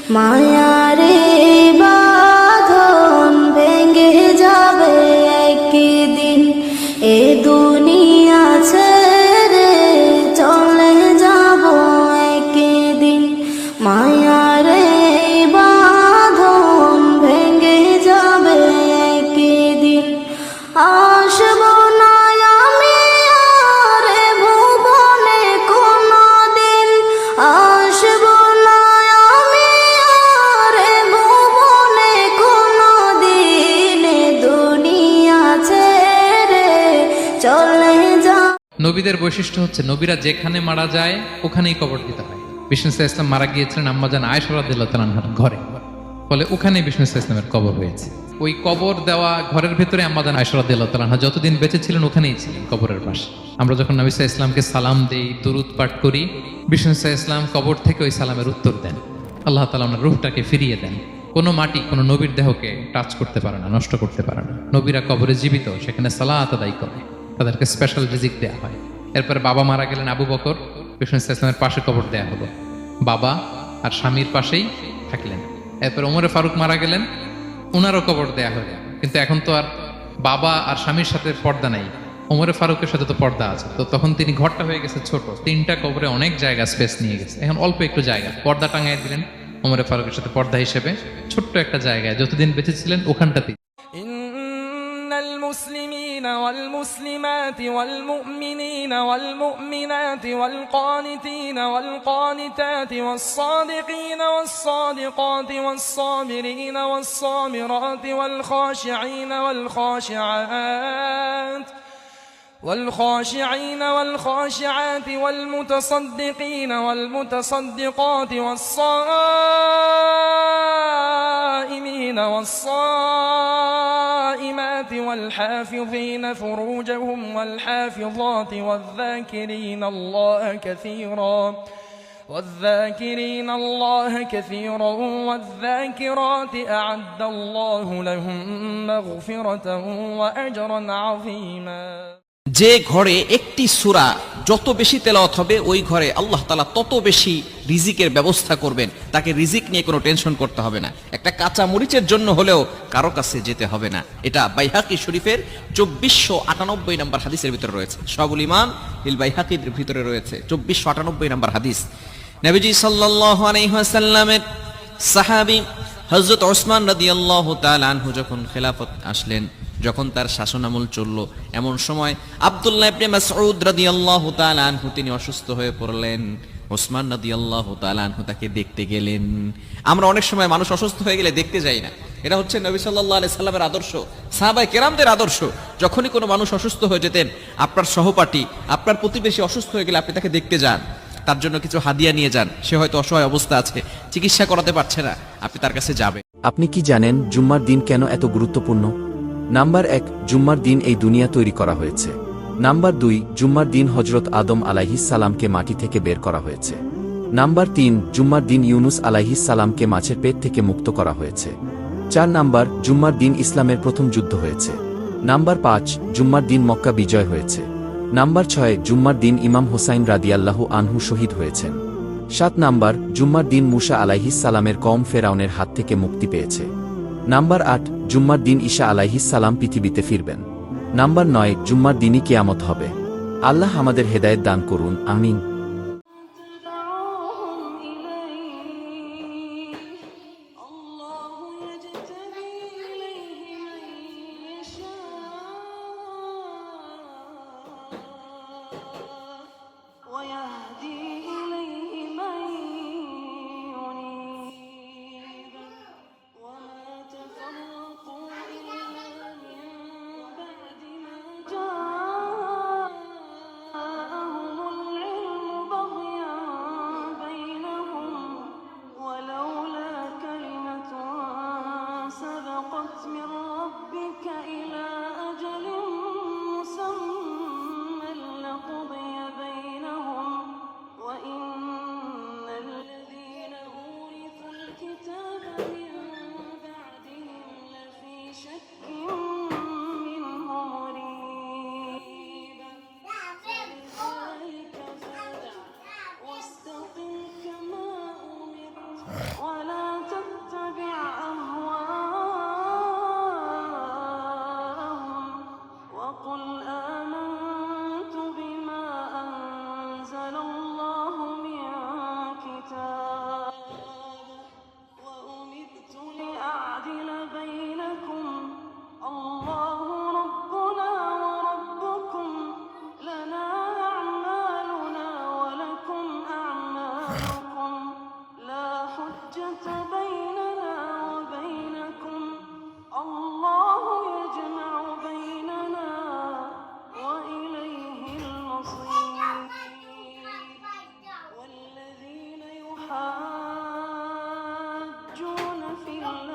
মায়ারে বাঁধন ভেঙে যাবে একদিন, এ দুনিয়া ছেড়ে চলে যাব একদিন। মায়ারে বাঁধন ভেঙে যাবে একদিন, আসবো না আমি আর এ ভুবনে কোনদিন, আসবো না আমি আর এ ভুবনে কোনদিন, এ দুনিয়া ছেড়ে চলে যা। নবীদের বৈশিষ্ট্য হচ্ছে নবীরা যেখানে মারা যায় ওখানেই কবর দিতে হয়। বিষ্ণু ইসলাম মারা গিয়েছিলেন আম্মাজান আয়েশা রাদিয়াল্লাহু তাআলা আনহার ঘরে, ফলে ওখানেই বিষ্ণু ইসলামের কবর হয়েছে। ওই কবর দেওয়া ঘরের ভেতরে আম্মাজান আয়েশা রাদিয়াল্লাহু তাআলা আনহা যতদিন বেঁচে ছিলেন ওখানেই ছিলেন, কবরের পাশে। আমরা যখন নবী সাল্লাল্লাহু আলাইহি ইসলামকে সালাম দেই, দুরূদ পাঠ করি, বিষ্ণু ইসলাম কবর থেকে ওই সালামের উত্তর দেন। আল্লাহ তাআলা ওনার রূহটাকে ফিরিয়ে দেন। কোনো মাটি কোনো নবীর দেহকে টাচ করতে পারে না, নষ্ট করতে পারে না। নবীরা কবরে জীবিত, সেখানে সালাত আদায় করে, তাদেরকে স্পেশাল রিজিক দেয়া হয়। এরপরে বাবা মারা গেলেন আবু বকর, বিষ্ণু ইসলামের পাশে কবর দেয়া হলো, বাবা আর স্বামীর পাশেই থাকলেন। এরপর ওমরে ফারুক মারা গেলেন, ওনারও কবর দেয়া হলো। কিন্তু এখন তো আর বাবা আর স্বামীর সাথে পর্দা নাই, ওমরে ফারুকের সাথে তো পর্দা আছে। তো তখন তিনি ঘরটা হয়ে গেছে ছোট, 3টা কবরে অনেক জায়গা স্পেস নিয়ে গেছে। এখন অল্প একটু জায়গা পর্দা টাঙাই দিলেন ওমরে ফারুকের সাথে পর্দা হিসেবে, ছোট্ট একটা জায়গায় যতদিন বেঁচে ছিলেন ওখানটাতেই। المسلمين والمسلمات والمؤمنين والمؤمنات والقانتين والقانتات والصادقين والصادقات والصابرين والصابرات والخاشعين والخاشعات والمتصدقين والمتصدقات والصائمين والصائمات والحافظين فروجهم والحافظات والذاكرين الله كثيرا والذاكرات أعد الله لهم مغفرة وأجرا عظيما। যে ঘরে একটি সূরা যত বেশি তেলাওয়াত হবে ওই ঘরে আল্লাহ তাআলা তত বেশি রিজিকের ব্যবস্থা করবেন। তাকে রিজিক নিয়ে কোনো টেনশন করতে হবে না। একটা কাঁচা মরিচের জন্য হলেও কারো কাছে যেতে হবে না। এটা বাইহাকি শরীফের 2498 নম্বর হাদিসের ভিতরে রয়েছে। শাহুল ইমাম ইল বাইহাকির ভিতরে রয়েছে 2498 নম্বর হাদিস। নবীজি সাল্লাল্লাহু আলাইহি ওয়াসাল্লামের সাহাবী হযরত ওসমান রাদিয়াল্লাহু তাআলা আনহু যখন খেলাফত আসলেন, যখন তার শাসনামল চলল, এমন সময় আব্দুল্লাহ ইবনে মাসউদ রাদিয়াল্লাহু তাআলা আনহু তিনি অসুস্থ হয়ে পড়লেন। ওসমান রাদিয়াল্লাহু তাআলা আনহু তাকে দেখতে গেলেন। আমরা অনেক সময় মানুষ অসুস্থ হয়ে গেলে দেখতে যাই না। এটা হচ্ছে নবী সাল্লাল্লাহু আলাইহি সাল্লামের আদর্শ, সাহাবায়ে কেরামদের আদর্শ। যখনই কোনো মানুষ অসুস্থ হয়ে যেতেন, আপনার সহপাঠী, আপনার প্রতিবেশী অসুস্থ হয়ে গেলে আপনি তাকে দেখতে যান, তার জন্য কিছু হাদিয়া নিয়ে যান। সে হয়তো অসহায় অবস্থা আছে, চিকিৎসা করাতে পারছে না, আপনি তার কাছে যাবেন। আপনি কি জানেন জুম্মার দিন কেন এত গুরুত্বপূর্ণ? নাম্বার 1, জুম্মার দিন এই দুনিয়া তৈরি করা হয়েছে। নাম্বার 2, জুম্মার দিন হযরত আদম আলাইহিস সালামকে মাটি থেকে বের করা হয়েছে। নাম্বার 3, জুম্মার দিন ইউনুস আলাইহিস সালামকে মাছের পেট থেকে মুক্ত করা হয়েছে। 4 নাম্বার, জুম্মার দিন ইসলামের প্রথম যুদ্ধ হয়েছে। নাম্বার 5, জুম্মার দিন মক্কা বিজয় হয়েছে। নাম্বার 6, জুম্মার দিন ইমাম হোসাইন রাদিয়াল্লাহু আনহু শহীদ হয়েছেন। 7 নাম্বার, জুম্মার দিন মূসা আলাইহিস সালামের কওম ফেরাউনের হাত থেকে মুক্তি পেয়েছে। নাম্বার 8, জুম্মার দিন ঈসা আলাইহিস সালাম পৃথিবীতে ফিরবেন। নাম্বার 9, জুম্মার দিনই কিয়ামত হবে। আল্লাহ আমাদের হেদায়েত দান করুন, আমিন। من ربك إلى أجل مسمى لقضي بينهم وإن الذين أورثوا الكتاب من بعدهم لفي شك منه مريب فلذلك فادع واستقم كما أمرت ولا الحجة بيننا وبينكم الله يجمع بيننا وإليه المصير والذين يحاجون في الله